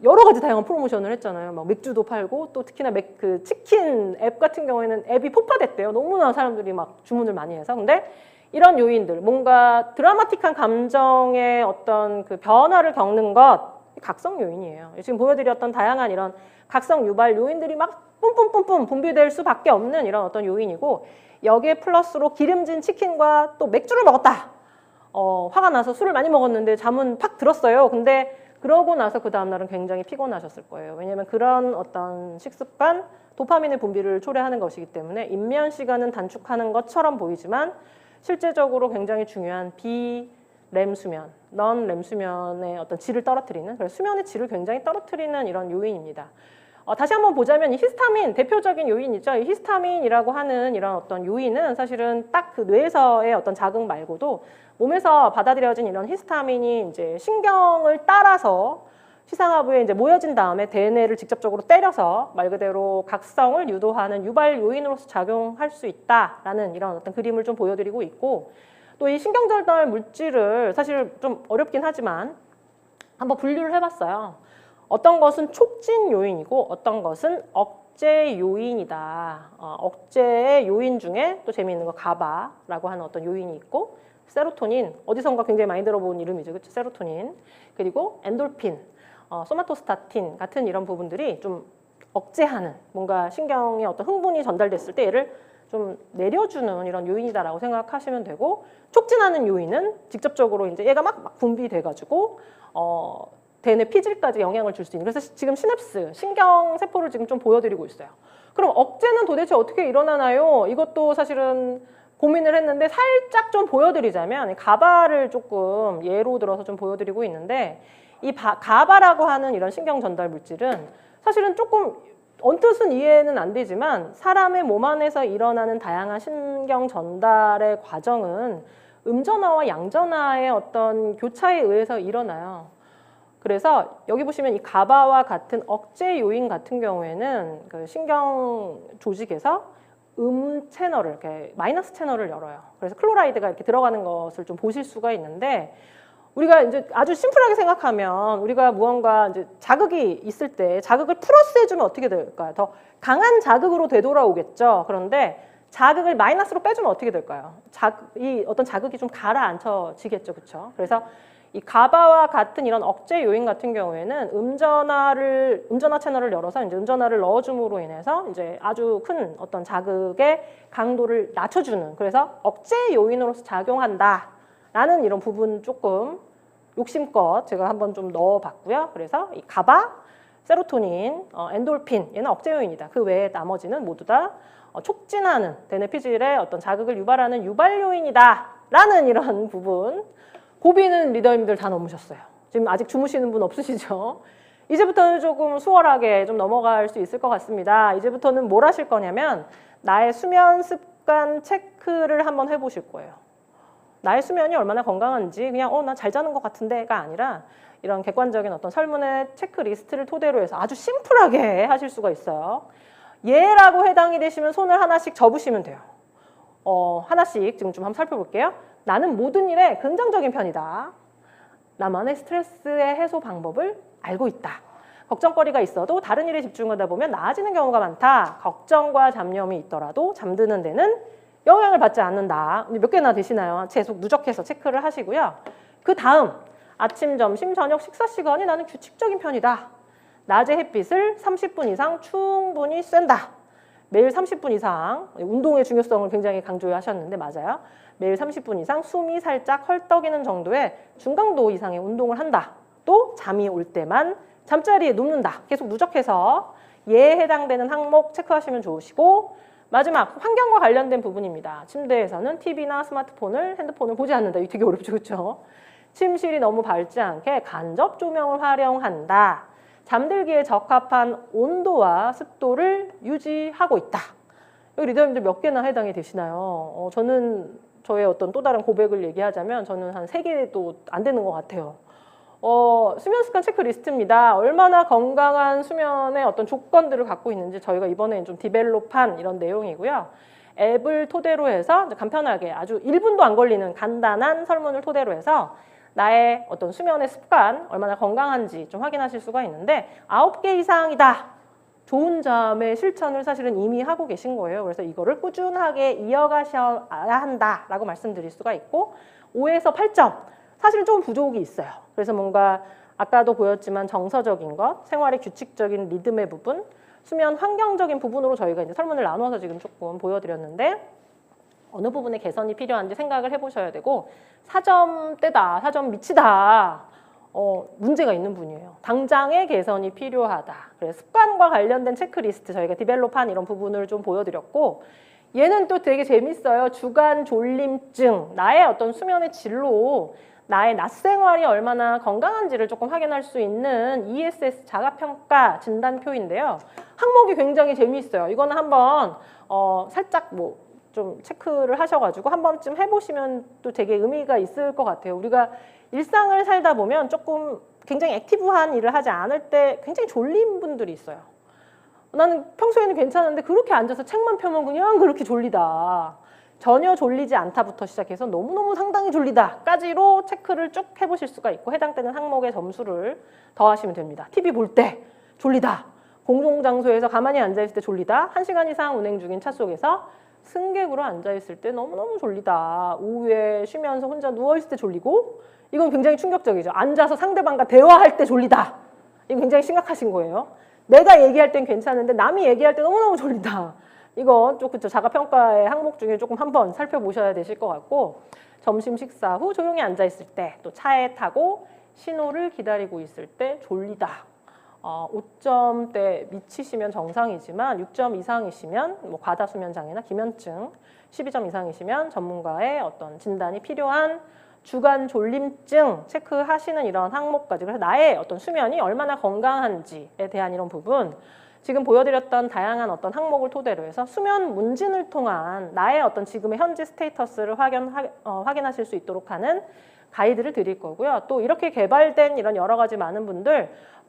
여러 가지 다양한 프로모션을 했잖아요. 막 맥주도 팔고, 또 특히나 그 치킨 앱 같은 경우에는 앱이 폭파됐대요. 너무나 사람들이 막 주문을 많이 해서. 근데 이런 요인들, 뭔가 드라마틱한 감정의 어떤 그 변화를 겪는 것, 각성 요인이에요. 지금 보여드렸던 다양한 이런 각성 유발 요인들이 막 뿜뿜뿜뿜 분비될 수밖에 없는 이런 어떤 요인이고, 여기에 플러스로 기름진 치킨과 또 맥주를 먹었다. 화가 나서 술을 많이 먹었는데 잠은 팍 들었어요. 근데 그러고 나서 그 다음날은 굉장히 피곤하셨을 거예요. 왜냐하면 그런 어떤 식습관, 도파민의 분비를 초래하는 것이기 때문에 인면 시간은 단축하는 것처럼 보이지만 실제적으로 굉장히 중요한 비렘 수면, 넌렘 수면의 어떤 질을 떨어뜨리는, 그래서 수면의 질을 굉장히 떨어뜨리는 이런 요인입니다. 다시 한번 보자면 이 히스타민, 대표적인 요인이죠. 이 히스타민이라고 하는 이런 어떤 요인은 사실은 딱 그 뇌에서의 어떤 자극 말고도 몸에서 받아들여진 이런 히스타민이 이제 신경을 따라서 시상하부에 이제 모여진 다음에 대뇌를 직접적으로 때려서 말 그대로 각성을 유도하는 유발 요인으로서 작용할 수 있다라는 이런 어떤 그림을 좀 보여드리고 있고, 또 이 신경전달 물질을 사실 좀 어렵긴 하지만 한번 분류를 해봤어요. 어떤 것은 촉진 요인이고 어떤 것은 억제 요인이다. 억제의 요인 중에 또 재미있는 거 가바라고 하는 어떤 요인이 있고, 세로토닌, 어디선가 굉장히 많이 들어본 이름이죠. 그렇죠? 세로토닌. 그리고 엔돌핀, 소마토스타틴 같은 이런 부분들이 좀 억제하는, 뭔가 신경에 어떤 흥분이 전달됐을 때 얘를 좀 내려주는 이런 요인이다라고 생각하시면 되고, 촉진하는 요인은 직접적으로 이제 얘가 막 분비돼가지고 대뇌 피질까지 영향을 줄 수 있는, 그래서 지금 시냅스, 신경 세포를 지금 좀 보여드리고 있어요. 그럼 억제는 도대체 어떻게 일어나나요? 이것도 사실은 고민을 했는데 살짝 좀 보여드리자면 가바를 조금 예로 들어서 좀 보여드리고 있는데, 이 가바라고 하는 이런 신경 전달 물질은 사실은 조금 언뜻은 이해는 안 되지만 사람의 몸 안에서 일어나는 다양한 신경 전달의 과정은 음전화와 양전화의 어떤 교차에 의해서 일어나요. 그래서 여기 보시면 이 가바와 같은 억제 요인 같은 경우에는 그 신경 조직에서 채널을, 이렇게 마이너스 채널을 열어요. 그래서 클로라이드가 이렇게 들어가는 것을 좀 보실 수가 있는데, 우리가 이제 아주 심플하게 생각하면 우리가 무언가 이제 자극이 있을 때 자극을 플러스 해주면 어떻게 될까요? 더 강한 자극으로 되돌아오겠죠. 그런데 자극을 마이너스로 빼주면 어떻게 될까요? 이 어떤 자극이 좀 가라앉혀지겠죠. 그렇죠? 그래서 이 가바와 같은 이런 억제 요인 같은 경우에는 음전화 채널을 열어서 이제 음전화를 넣어줌으로 인해서 이제 아주 큰 어떤 자극의 강도를 낮춰주는, 그래서 억제 요인으로서 작용한다라는 이런 부분 조금 욕심껏 제가 한번 좀 넣어봤고요. 그래서 이 가바, 세로토닌, 엔돌핀, 얘는 억제 요인이다. 그 외에 나머지는 모두 다 촉진하는, 대뇌 피질의 어떤 자극을 유발하는 유발 요인이다라는 이런 부분. 고비는 리더님들 다 넘으셨어요. 지금 아직 주무시는 분 없으시죠? 이제부터는 조금 수월하게 좀 넘어갈 수 있을 것 같습니다. 이제부터는 뭘 하실 거냐면 나의 수면 습관 체크를 한번 해보실 거예요. 나의 수면이 얼마나 건강한지 그냥 나 잘 자는 것 같은데가 아니라 이런 객관적인 어떤 설문의 체크리스트를 토대로 해서 아주 심플하게 하실 수가 있어요. 예라고 해당이 되시면 손을 하나씩 접으시면 돼요. 하나씩 지금 좀 한번 살펴볼게요. 나는 모든 일에 긍정적인 편이다. 나만의 스트레스의 해소 방법을 알고 있다. 걱정거리가 있어도 다른 일에 집중하다 보면 나아지는 경우가 많다. 걱정과 잡념이 있더라도 잠드는 데는 영향을 받지 않는다. 몇 개나 되시나요? 계속 누적해서 체크를 하시고요. 그 다음 아침, 점심, 저녁 식사 시간이 나는 규칙적인 편이다. 낮에 햇빛을 30분 이상 충분히 쐰다. 매일 30분 이상, 운동의 중요성을 굉장히 강조하셨는데 맞아요. 매일 30분 이상 숨이 살짝 헐떡이는 정도의 중강도 이상의 운동을 한다. 또 잠이 올 때만 잠자리에 눕는다. 계속 누적해서 예에 해당되는 항목 체크하시면 좋으시고, 마지막 환경과 관련된 부분입니다. 침대에서는 TV나 스마트폰을, 핸드폰을 보지 않는다. 이거 되게 어렵죠, 그렇죠? 침실이 너무 밝지 않게 간접 조명을 활용한다. 잠들기에 적합한 온도와 습도를 유지하고 있다. 여기 리더님들 몇 개나 해당이 되시나요? 저는 저의 어떤 또 다른 고백을 얘기하자면 저는 한 3개도 안 되는 것 같아요. 수면 습관 체크리스트입니다. 얼마나 건강한 수면의 어떤 조건들을 갖고 있는지 저희가 이번에 좀 디벨롭한 이런 내용이고요. 앱을 토대로 해서 간편하게 아주 1분도 안 걸리는 간단한 설문을 토대로 해서 나의 어떤 수면의 습관 얼마나 건강한지 좀 확인하실 수가 있는데 9개 이상이다. 좋은 잠의 실천을 사실은 이미 하고 계신 거예요. 그래서 이거를 꾸준하게 이어가셔야 한다라고 말씀드릴 수가 있고 5에서 8점 사실은 좀 부족이 있어요. 그래서 뭔가 아까도 보였지만 정서적인 것, 생활의 규칙적인 리듬의 부분, 수면 환경적인 부분으로 저희가 이제 설문을 나눠서 지금 조금 보여드렸는데 어느 부분에 개선이 필요한지 생각을 해보셔야 되고 4점대다, 4점 미치다 문제가 있는 분이에요. 당장의 개선이 필요하다. 그래서 습관과 관련된 체크리스트 저희가 디벨롭한 이런 부분을 좀 보여드렸고 얘는 또 되게 재밌어요. 주간 졸림증, 나의 어떤 수면의 질로 나의 낮 생활이 얼마나 건강한지를 조금 확인할 수 있는 ESS 자가평가 진단표인데요. 항목이 굉장히 재미있어요. 이거는 한번 살짝 뭐 좀 체크를 하셔가지고 한 번쯤 해보시면 또 되게 의미가 있을 것 같아요. 우리가 일상을 살다 보면 조금 굉장히 액티브한 일을 하지 않을 때 굉장히 졸린 분들이 있어요. 나는 평소에는 괜찮은데 그렇게 앉아서 책만 펴면 그냥 그렇게 졸리다. 전혀 졸리지 않다부터 시작해서 너무너무 상당히 졸리다까지로 체크를 쭉 해보실 수가 있고 해당되는 항목의 점수를 더하시면 됩니다. TV 볼 때 졸리다. 공공장소에서 가만히 앉아있을 때 졸리다. 1시간 이상 운행 중인 차 속에서 승객으로 앉아있을 때 너무너무 졸리다. 오후에 쉬면서 혼자 누워있을 때 졸리고 이건 굉장히 충격적이죠. 앉아서 상대방과 대화할 때 졸리다. 이건 굉장히 심각하신 거예요. 내가 얘기할 땐 괜찮은데 남이 얘기할 때 너무너무 졸리다. 이거 좀 그쵸 자가평가의 항목 중에 조금 한번 살펴보셔야 되실 것 같고 점심 식사 후 조용히 앉아있을 때 또 차에 타고 신호를 기다리고 있을 때 졸리다. 5점대 미치시면 정상이지만 6점 이상이시면 뭐 과다수면 장애나 기면증 12점 이상이시면 전문가의 어떤 진단이 필요한 주간 졸림증 체크하시는 이런 항목까지 그래서 나의 어떤 수면이 얼마나 건강한지에 대한 이런 부분 지금 보여드렸던 다양한 어떤 항목을 토대로 해서 수면 문진을 통한 나의 어떤 지금의 현재 스테이터스를 확인하실 수 있도록 하는 가이드를 드릴 거고요. 또 이렇게 개발된 이런 여러 가지 많은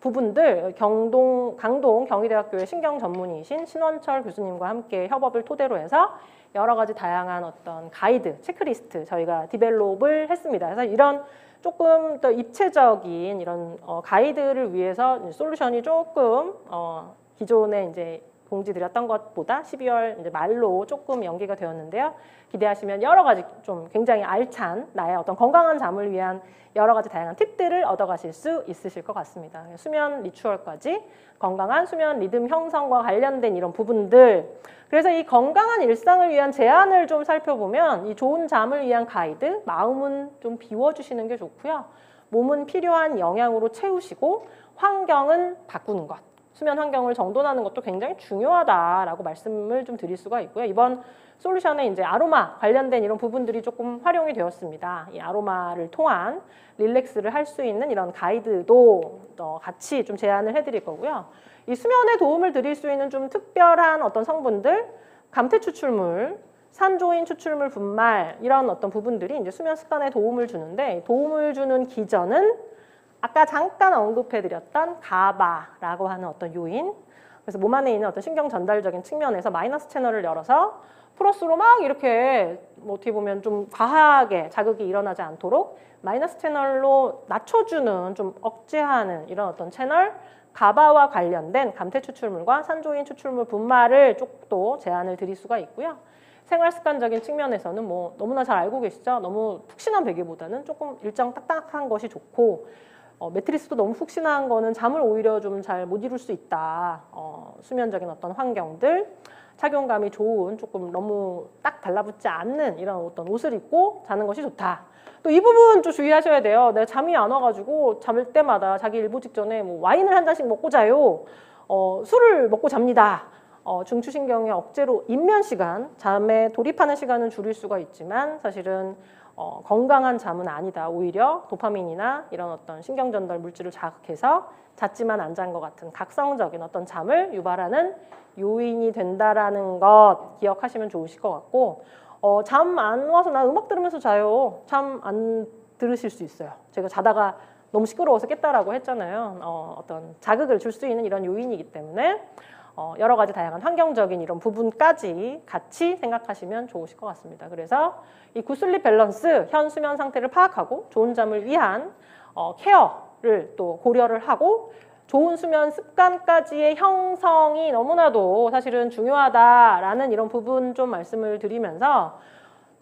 부분들 강동 경희대학교의 신경 전문의이신 신원철 교수님과 함께 협업을 토대로 해서 여러 가지 다양한 어떤 가이드, 체크리스트 저희가 디벨롭을 했습니다. 그래서 이런 조금 더 입체적인 이런 가이드를 위해서 솔루션이 조금 기존에 이제 공지 드렸던 것보다 12월 이제 말로 조금 연기가 되었는데요. 기대하시면 여러 가지 좀 굉장히 알찬 나의 어떤 건강한 잠을 위한 여러 가지 다양한 팁들을 얻어가실 수 있으실 것 같습니다. 수면 리추얼까지 건강한 수면 리듬 형성과 관련된 이런 부분들 그래서 이 건강한 일상을 위한 제안을 좀 살펴보면 이 좋은 잠을 위한 가이드 마음은 좀 비워주시는 게 좋고요. 몸은 필요한 영양으로 채우시고 환경은 바꾸는 것 수면 환경을 정돈하는 것도 굉장히 중요하다라고 말씀을 좀 드릴 수가 있고요. 이번 솔루션에 이제 아로마 관련된 이런 부분들이 조금 활용이 되었습니다. 이 아로마를 통한 릴렉스를 할 수 있는 이런 가이드도 같이 좀 제안을 해드릴 거고요. 이 수면에 도움을 드릴 수 있는 좀 특별한 어떤 성분들, 감퇴 추출물, 산조인 추출물 분말 이런 어떤 부분들이 이제 수면 습관에 도움을 주는데 도움을 주는 기전은 아까 잠깐 언급해드렸던 가바라고 하는 어떤 요인 그래서 몸 안에 있는 어떤 신경 전달적인 측면에서 마이너스 채널을 열어서 플러스로 막 이렇게 뭐 어떻게 보면 좀 과하게 자극이 일어나지 않도록 마이너스 채널로 낮춰주는 좀 억제하는 이런 어떤 채널 가바와 관련된 감퇴 추출물과 산조인 추출물 분말을 쪽도 제안을 드릴 수가 있고요. 생활 습관적인 측면에서는 뭐 너무나 잘 알고 계시죠? 너무 푹신한 베개보다는 조금 일정 딱딱한 것이 좋고 매트리스도 너무 푹신한 거는 잠을 오히려 좀 잘 못 이룰 수 있다. 수면적인 어떤 환경들, 착용감이 좋은 조금 너무 딱 달라붙지 않는 이런 어떤 옷을 입고 자는 것이 좋다. 또 이 부분 좀 주의하셔야 돼요. 내가 잠이 안 와가지고 잠을 때마다 자기 일보 직전에 뭐 와인을 한 잔씩 먹고 자요. 술을 먹고 잡니다. 중추신경의 억제로 인면 시간, 잠에 돌입하는 시간은 줄일 수가 있지만 사실은 건강한 잠은 아니다. 오히려 도파민이나 이런 어떤 신경 전달 물질을 자극해서 잤지만 안 잔 것 같은 각성적인 어떤 잠을 유발하는 요인이 된다라는 것 기억하시면 좋으실 것 같고 잠 안 와서 나 음악 들으면서 자요. 잠 안 들으실 수 있어요. 제가 자다가 너무 시끄러워서 깼다라고 했잖아요. 어떤 자극을 줄 수 있는 이런 요인이기 때문에 여러 가지 다양한 환경적인 이런 부분까지 같이 생각하시면 좋으실 것 같습니다. 그래서 이 굿슬립 밸런스, 현 수면 상태를 파악하고 좋은 잠을 위한 케어를 또 고려를 하고 좋은 수면 습관까지의 형성이 너무나도 사실은 중요하다라는 이런 부분 좀 말씀을 드리면서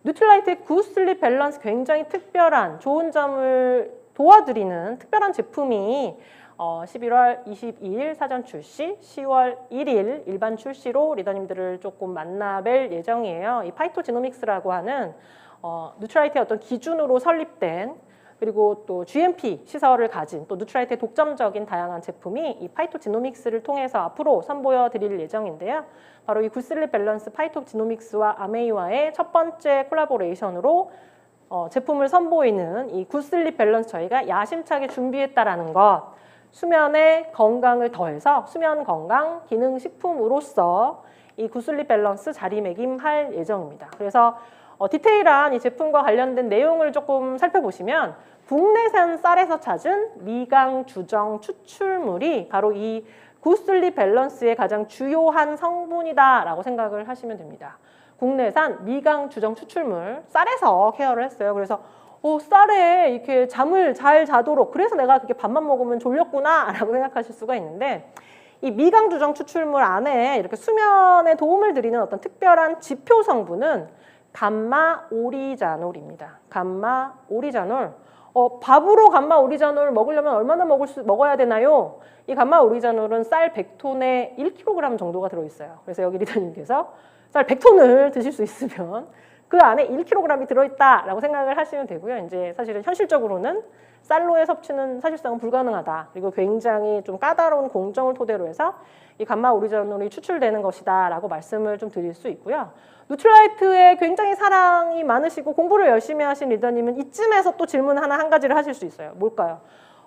뉴트라이트의 굿슬립 밸런스 굉장히 특별한 좋은 잠을 도와드리는 특별한 제품이 11월 22일 사전 출시, 10월 1일 일반 출시로 리더님들을 조금 만나뵐 예정이에요. 이 파이토지노믹스라고 하는 뉴트라이트의 어떤 기준으로 설립된 그리고 또 GMP 시설을 가진 또 뉴트라이트의 독점적인 다양한 제품이 이 파이토지노믹스를 통해서 앞으로 선보여 드릴 예정인데요. 바로 이 굿슬립 밸런스 파이토지노믹스와 아메이와의 첫 번째 콜라보레이션으로 제품을 선보이는 이 굿슬립 밸런스 저희가 야심차게 준비했다라는 것, 수면의 건강을 더해서 수면 건강 기능식품으로서 이 굿슬립 밸런스 자리매김할 예정입니다. 그래서 디테일한 이 제품과 관련된 내용을 조금 살펴보시면 국내산 쌀에서 찾은 미강 주정 추출물이 바로 이 굿슬립 밸런스의 가장 주요한 성분이다라고 생각을 하시면 됩니다. 국내산 미강 주정 추출물, 쌀에서 케어를 했어요. 그래서 쌀에 이렇게 잠을 잘 자도록 그래서 내가 그렇게 밥만 먹으면 졸렸구나 라고 생각하실 수가 있는데 이 미강 주정 추출물 안에 이렇게 수면에 도움을 드리는 어떤 특별한 지표 성분은 감마 오리자놀입니다. 감마 오리자놀. 밥으로 감마 오리자놀 먹으려면 얼마나 먹어야 되나요? 이 감마 오리자놀은 쌀 100톤에 1kg 정도가 들어있어요. 그래서 여기 리더님께서 쌀 100톤을 드실 수 있으면 그 안에 1kg이 들어있다라고 생각을 하시면 되고요. 이제 사실은 현실적으로는 쌀로의 섭취는 사실상은 불가능하다. 그리고 굉장히 좀 까다로운 공정을 토대로 해서 이 감마 오리자놀이 추출되는 것이다라고 말씀을 좀 드릴 수 있고요. 뉴트라이트에 굉장히 사랑이 많으시고 공부를 열심히 하신 리더님은 이쯤에서 또 질문 한 가지를 하실 수 있어요. 뭘까요?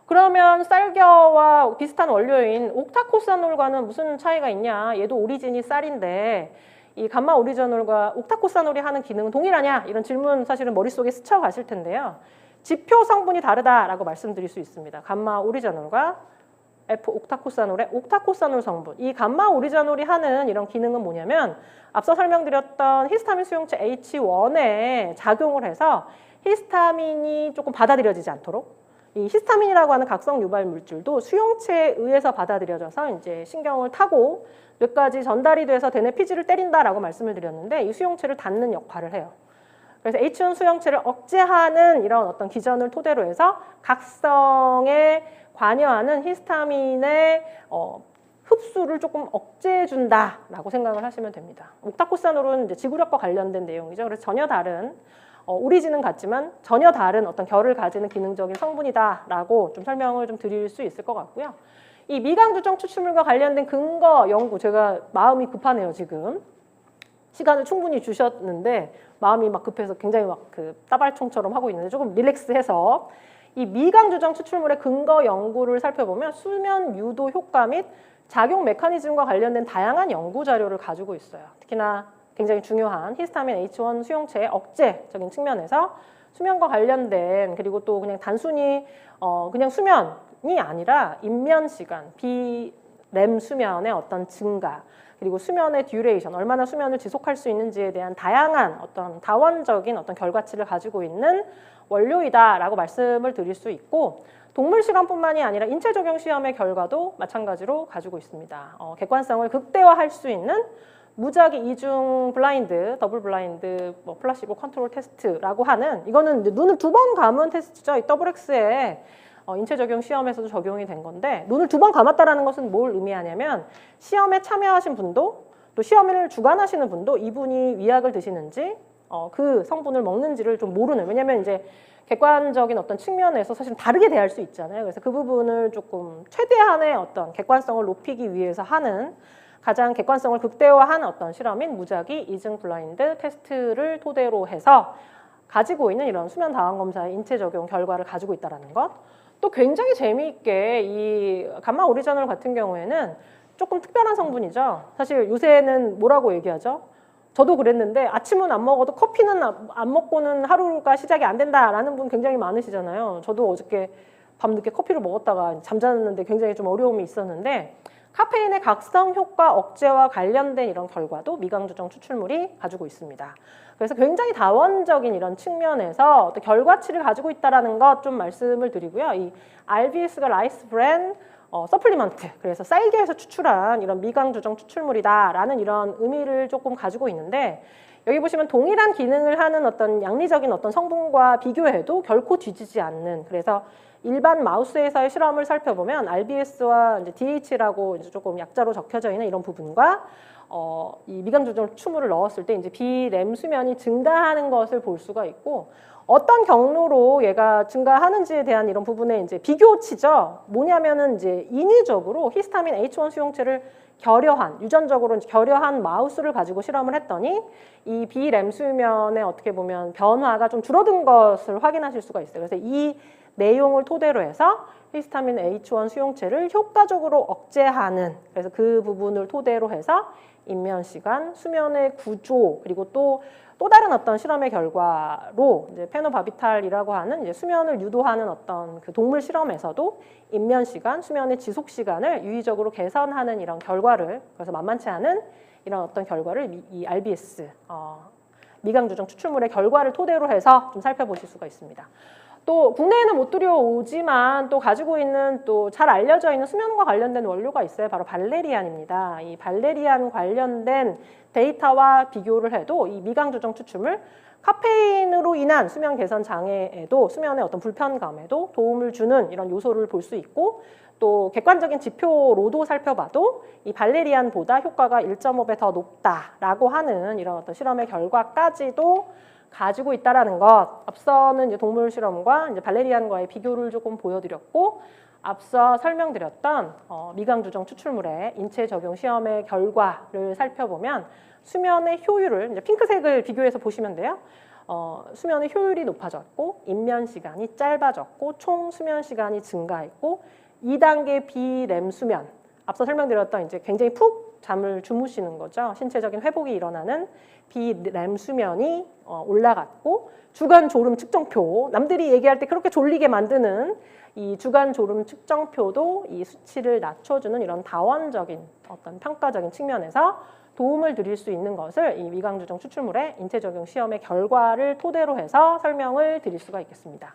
그러면 쌀겨와 비슷한 원료인 옥타코사놀과는 무슨 차이가 있냐? 얘도 오리진이 쌀인데 이 감마 오리자놀과 옥타코사놀이 하는 기능은 동일하냐? 이런 질문 사실은 머릿속에 스쳐가실 텐데요. 지표 성분이 다르다라고 말씀드릴 수 있습니다. 감마 오리자놀과 F-옥타코사놀의 옥타코사놀 성분. 이 감마 오리자놀이 하는 이런 기능은 뭐냐면 앞서 설명드렸던 히스타민 수용체 H1에 작용을 해서 히스타민이 조금 받아들여지지 않도록 이 히스타민이라고 하는 각성 유발 물질도 수용체에 의해서 받아들여져서 이제 신경을 타고 뇌까지 전달이 돼서 대뇌 피지를 때린다라고 말씀을 드렸는데 이 수용체를 닫는 역할을 해요. 그래서 H1 수용체를 억제하는 이런 어떤 기전을 토대로 해서 각성에 관여하는 히스타민의 흡수를 조금 억제해준다라고 생각을 하시면 됩니다. 옥타코사놀은 이제 지구력과 관련된 내용이죠. 그래서 전혀 다른 오리진은 같지만 전혀 다른 어떤 결을 가지는 기능적인 성분이다라고 좀 설명을 좀 드릴 수 있을 것 같고요. 이 미강주정 추출물과 관련된 근거 연구, 제가 마음이 급하네요 지금. 시간을 충분히 주셨는데 마음이 막 급해서 굉장히 막 그 따발총처럼 하고 있는데 조금 릴렉스해서 이 미강주정 추출물의 근거 연구를 살펴보면 수면 유도 효과 및 작용 메커니즘과 관련된 다양한 연구 자료를 가지고 있어요. 특히나 굉장히 중요한 히스타민 H1 수용체의 억제적인 측면에서 수면과 관련된 그리고 또 그냥 단순히 그냥 수면이 아니라 인면 시간, 비렘 수면의 어떤 증가 그리고 수면의 듀레이션, 얼마나 수면을 지속할 수 있는지에 대한 다양한 어떤 다원적인 어떤 결과치를 가지고 있는 원료이다라고 말씀을 드릴 수 있고 동물 실험뿐만이 아니라 인체 적용 시험의 결과도 마찬가지로 가지고 있습니다. 객관성을 극대화할 수 있는 무작위 이중 블라인드, 더블 블라인드, 플라시보 컨트롤 테스트라고 하는 이거는 눈을 2번 감은 테스트죠. 이 더블엑스의 인체 적용 시험에서도 적용이 된 건데 눈을 2번 감았다라는 것은 뭘 의미하냐면 시험에 참여하신 분도 또 시험을 주관하시는 분도 이분이 위약을 드시는지 그 성분을 먹는지를 좀 모르는 왜냐하면 이제 객관적인 어떤 측면에서 사실 다르게 대할 수 있잖아요. 그래서 그 부분을 조금 최대한의 어떤 객관성을 높이기 위해서 하는 가장 객관성을 극대화한 어떤 실험인 무작위 이중 블라인드 테스트를 토대로 해서 가지고 있는 이런 수면 다원 검사의 인체 적용 결과를 가지고 있다는 것. 또 굉장히 재미있게 이 감마 오리자놀 같은 경우에는 조금 특별한 성분이죠. 사실 요새는 뭐라고 얘기하죠? 저도 그랬는데 아침은 안 먹어도 커피는 안 먹고는 하루가 시작이 안 된다라는 분 굉장히 많으시잖아요. 저도 어저께 밤늦게 커피를 먹었다가 잠자는데 굉장히 좀 어려움이 있었는데 카페인의 각성 효과 억제와 관련된 이런 결과도 미강주정 추출물이 가지고 있습니다. 그래서 굉장히 다원적인 이런 측면에서 어떤 결과치를 가지고 있다는 것 좀 말씀을 드리고요. 이 RBS가 라이스 브랜 서플리먼트, 그래서 쌀개에서 추출한 이런 미강주정 추출물이다라는 이런 의미를 조금 가지고 있는데, 여기 보시면 동일한 기능을 하는 어떤 양리적인 어떤 성분과 비교해도 결코 뒤지지 않는, 그래서 일반 마우스에서의 실험을 살펴보면 RBS와 이제 DH라고 이제 조금 약자로 적혀져 있는 이런 부분과 이 미강주정 추출물을 넣었을 때 이제 비램 수면이 증가하는 것을 볼 수가 있고, 어떤 경로로 얘가 증가하는지에 대한 이런 부분에 이제 비교치죠. 뭐냐면은 이제 인위적으로 히스타민 H1 수용체를 결여한, 유전적으로 이제 결여한 마우스를 가지고 실험을 했더니 이 비램 수면의 어떻게 보면 변화가 좀 줄어든 것을 확인하실 수가 있어요. 그래서 이 내용을 토대로 해서 히스타민 H1 수용체를 효과적으로 억제하는, 그래서 그 부분을 토대로 해서 인면 시간, 수면의 구조, 그리고 또 다른 어떤 실험의 결과로 이제 페노바비탈이라고 하는 이제 수면을 유도하는 어떤 그 동물 실험에서도 인면 시간, 수면의 지속 시간을 유의적으로 개선하는 이런 결과를, 그래서 만만치 않은 이런 어떤 결과를 이 RBS 미강주정 추출물의 결과를 토대로 해서 좀 살펴보실 수가 있습니다. 또 국내에는 못 들여오지만 또 가지고 있는 또 잘 알려져 있는 수면과 관련된 원료가 있어요. 바로 발레리안입니다. 이 발레리안 관련된 데이터와 비교를 해도 이 미강주정 추출물, 카페인으로 인한 수면 개선 장애에도, 수면의 어떤 불편감에도 도움을 주는 이런 요소를 볼 수 있고, 또 객관적인 지표로도 살펴봐도 이 발레리안보다 효과가 1.5배 더 높다라고 하는 이런 어떤 실험의 결과까지도 가지고 있다라는 것. 앞서는 이제 동물 실험과 이제 발레리안과의 비교를 조금 보여드렸고, 앞서 설명드렸던 미강주정 추출물의 인체 적용 시험의 결과를 살펴보면 수면의 효율을, 이제 핑크색을 비교해서 보시면 돼요. 수면의 효율이 높아졌고, 인면 시간이 짧아졌고, 총 수면 시간이 증가했고, 2단계 비램 수면, 앞서 설명드렸던 이제 굉장히 푹 잠을 주무시는 거죠. 신체적인 회복이 일어나는 비램 수면이 올라갔고, 주간 졸음 측정표, 남들이 얘기할 때 그렇게 졸리게 만드는 이 주간 졸음 측정표도 이 수치를 낮춰주는 이런 다원적인 어떤 평가적인 측면에서 도움을 드릴 수 있는 것을 이 미강주정 추출물의 인체 적용 시험의 결과를 토대로 해서 설명을 드릴 수가 있겠습니다.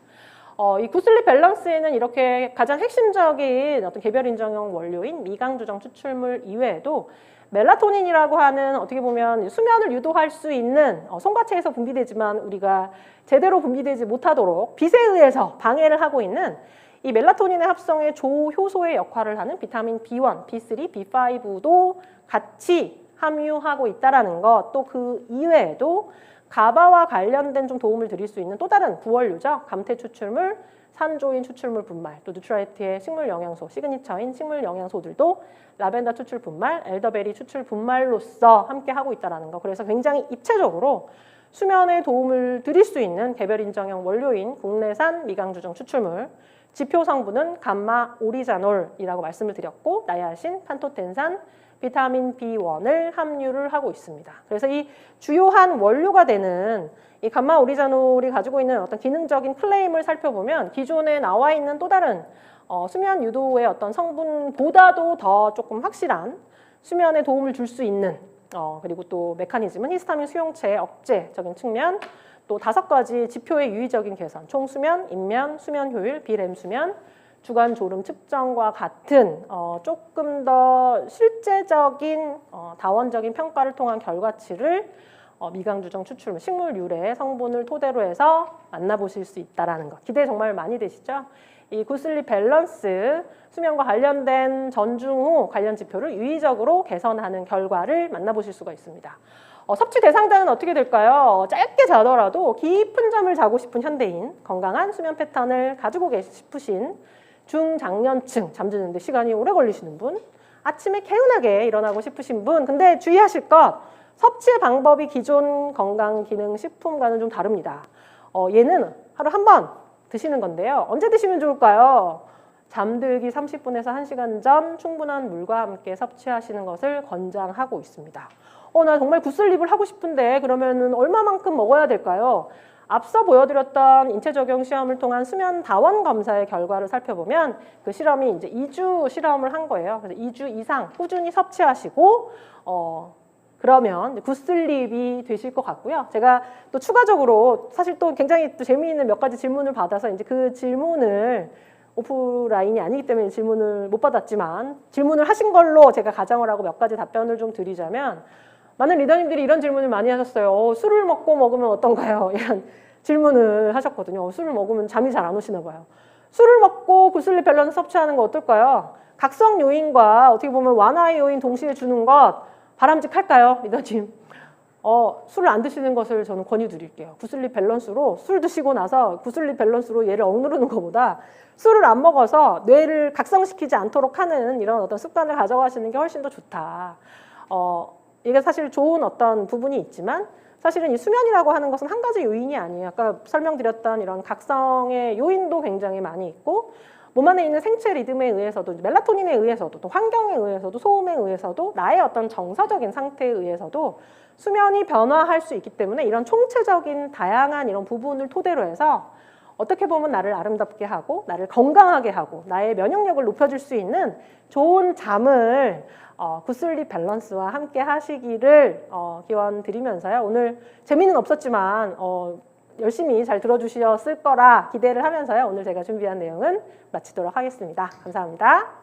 이 굿슬립 밸런스에는 이렇게 가장 핵심적인 어떤 개별 인정형 원료인 미강주정 추출물 이외에도 멜라토닌이라고 하는, 어떻게 보면 수면을 유도할 수 있는 송가체에서 분비되지만 우리가 제대로 분비되지 못하도록 빛에 의해서 방해를 하고 있는 이 멜라토닌의 합성의 조효소의 역할을 하는 비타민 B1, B3, B5도 같이 함유하고 있다라는 것, 또 그 이외에도 가바와 관련된 좀 도움을 드릴 수 있는 또 다른 부원료죠. 감태 추출물, 산조인 추출물 분말, 또 누트라이트의 식물 영양소, 시그니처인 식물 영양소들도 라벤더 추출 분말, 엘더베리 추출 분말로서 함께 하고 있다는 거. 그래서 굉장히 입체적으로 수면에 도움을 드릴 수 있는 개별 인정형 원료인 국내산 미강주정 추출물, 지표 성분은 감마 오리자놀이라고 말씀을 드렸고, 나야신, 판토텐산, 비타민 B1을 함유를 하고 있습니다. 그래서 이 주요한 원료가 되는 이 감마 오리자놀이 가지고 있는 어떤 기능적인 클레임을 살펴보면 기존에 나와 있는 또 다른 수면 유도의 어떤 성분보다도 더 조금 확실한 수면에 도움을 줄 수 있는, 그리고 또 메커니즘은 히스타민 수용체 억제적인 측면, 또 5가지 지표의 유의적인 개선, 총수면, 인면, 수면 효율, 비램 수면, 주간 졸음 측정과 같은 조금 더 실제적인 다원적인 평가를 통한 결과치를 미강주정 추출물, 식물 유래 성분을 토대로 해서 만나보실 수 있다는 것. 기대 정말 많이 되시죠? 이 굿슬립 밸런스, 수면과 관련된 전중 후 관련 지표를 유의적으로 개선하는 결과를 만나보실 수가 있습니다. 섭취 대상자는 어떻게 될까요? 짧게 자더라도 깊은 잠을 자고 싶은 현대인, 건강한 수면 패턴을 가지고 싶으신 중장년층, 잠드는데 시간이 오래 걸리시는 분, 아침에 개운하게 일어나고 싶으신 분. 근데 주의하실 것, 섭취의 방법이 기존 건강기능식품과는 좀 다릅니다. 얘는 하루 한 번 드시는 건데요. 언제 드시면 좋을까요? 잠들기 30분에서 1시간 전 충분한 물과 함께 섭취하시는 것을 권장하고 있습니다. 나 정말 굿슬립을 하고 싶은데 그러면은 얼마만큼 먹어야 될까요? 앞서 보여드렸던 인체 적용 시험을 통한 수면 다원 검사의 결과를 살펴보면 그 실험이 이제 2주 실험을 한 거예요. 그래서 2주 이상 꾸준히 섭취하시고 그러면 굿슬립이 되실 것 같고요. 제가 또 추가적으로 사실 또 굉장히 또 재미있는 몇 가지 질문을 받아서 이제 그 질문을 오프라인이 아니기 때문에 질문을 못 받았지만 질문을 하신 걸로 제가 가정을 하고 몇 가지 답변을 좀 드리자면 많은 리더님들이 이런 질문을 많이 하셨어요. 술을 먹으면 어떤가요? 이런 질문을 하셨거든요. 술을 먹으면 잠이 잘 안 오시나 봐요. 술을 먹고 굿슬립 밸런스 섭취하는 거 어떨까요? 각성 요인과 어떻게 보면 완화의 요인 동시에 주는 것 바람직할까요, 리더님? 술을 안 드시는 것을 저는 권유드릴게요. 굿슬립 밸런스로 술 드시고 나서 굿슬립 밸런스로 얘를 억누르는 것보다 술을 안 먹어서 뇌를 각성시키지 않도록 하는 이런 어떤 습관을 가져가시는 게 훨씬 더 좋다. 이게 사실 좋은 어떤 부분이 있지만 사실은 이 수면이라고 하는 것은 한 가지 요인이 아니에요. 아까 설명드렸던 이런 각성의 요인도 굉장히 많이 있고 몸 안에 있는 생체 리듬에 의해서도 멜라토닌에 의해서도 또 환경에 의해서도 소음에 의해서도 나의 어떤 정서적인 상태에 의해서도 수면이 변화할 수 있기 때문에 이런 총체적인 다양한 이런 부분을 토대로 해서 어떻게 보면 나를 아름답게 하고 나를 건강하게 하고 나의 면역력을 높여줄 수 있는 좋은 잠을 굿슬립 밸런스와 함께 하시기를 기원 드리면서요. 오늘 재미는 없었지만 열심히 잘 들어주셨을 거라 기대를 하면서요. 오늘 제가 준비한 내용은 마치도록 하겠습니다. 감사합니다.